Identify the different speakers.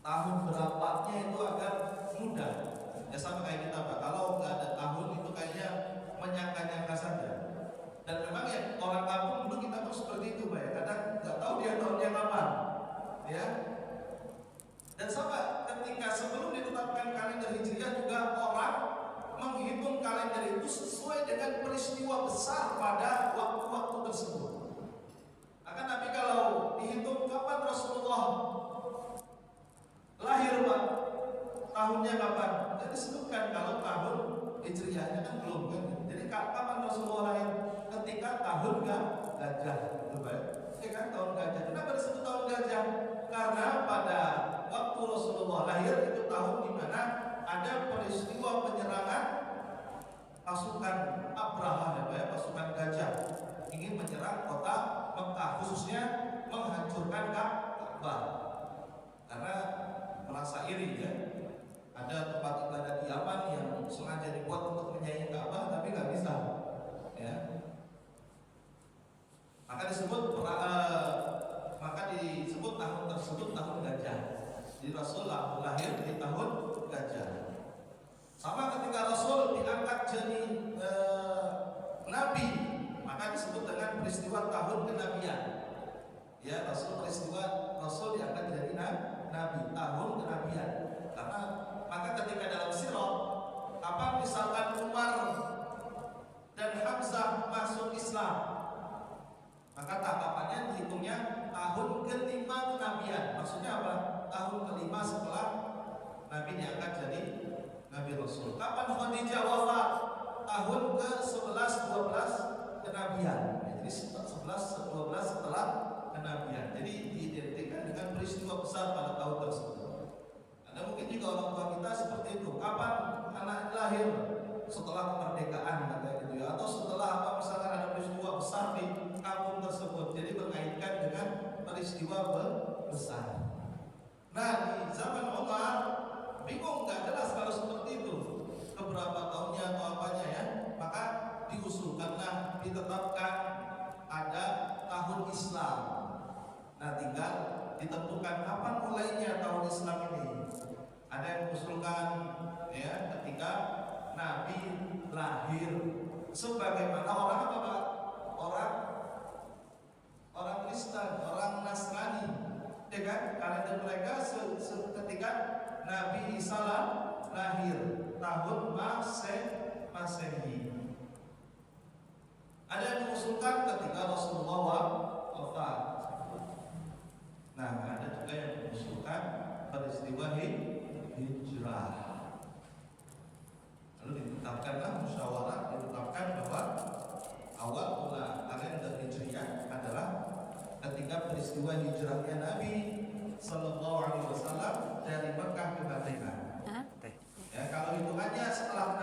Speaker 1: tahun berapanya itu agar mudah. Ya sama kayak kita Pak, kalau nggak ada tahun itu kayaknya menyangka-nyangka saja. Dan memang ya orang kampung dulu kita pun seperti itu Pak ya, kadang nggak tahu dia tahunnya kapan, ya. Dan sama ketika sebelum ditetapkan kalender Hijriah juga orang menghitung kalender itu sesuai dengan peristiwa besar pada waktu-waktu tersebut. Akan tapi kalau dihitung kapan Rasulullah lahir Pak, tahunnya kapan? Tidak disebutkan. Kalau tahun Hijriahnya kan belum kan. Jadi kapan Rasulullah lahir? Ketika tahun gajah, itu baik. Ya kan tahun gajah. Kenapa disebut tahun gajah? Karena pada waktu Rasulullah lahir itu tahun di mana ada peristiwa penyerangan pasukan Abraha, ya, pasukan gajah ingin menyerang kota Mekah, khususnya menghancurkan Ka'bah. Karena merasa iri ya, ada tempat ibadah di Yaman yang sengaja dibuat untuk menyaingi Ka'bah tapi nggak bisa, ya. Maka disebut tahun tersebut tahun gajah. Jadi Rasul lahir di tahun gajah. Sama ketika Rasul diangkat jadi Nabi, maka disebut dengan peristiwa tahun kenabian. Ya, Rasul diangkat jadi Nabi tahun kenabian. Karena maka ketika dalam sirah, apa misalkan Umar dan Hamzah masuk Islam, maka tahapannya dihitungnya tahun kelima kenabian. Maksudnya apa? Tahun kelima setelah Nabi diangkat jadi Nabi Rasul. Kapan Khadijah wafat? Tahun ke-11, 12 kenabian. Jadi 11, 12 setelah kenabian. Jadi diidentikan dengan peristiwa besar pada tahun tersebut. Ada mungkin juga orang tua kita seperti itu. Kapan anak lahir? Setelah kemerdekaan katanya gitu ya. Atau setelah apa misalkan ada peristiwa besar di kampung tersebut. Jadi berkaitan dengan peristiwa besar. Nah di zaman Umar bingung, nggak jelas kalau seperti itu keberapa tahunnya atau apanya ya. Maka diusulkanlah, ditetapkan ada tahun Islam. Nah tinggal ditentukan kapan mulainya tahun Islam ini. Ada yang mengusulkan ya ketika Nabi lahir, sebagaimana orang apa Pak? Orang Kristen, orang Nasrani, ya kan? Kalender mereka ketika Nabi Isa lahir tahun Masehi. Ada yang mengusulkan ketika Rasulullah wafat. Nah, ada juga yang mengusulkan peristiwa hijrah. Lalu ditetapkanlah musyawarah, ditetapkan bahwa awal mula kalender Hijriah adalah ketika peristiwa hijrahnya Nabi Sallallahu Alaihi Wasallam dari Mekah ke Madinah. Ya, kalau hitungannya setelah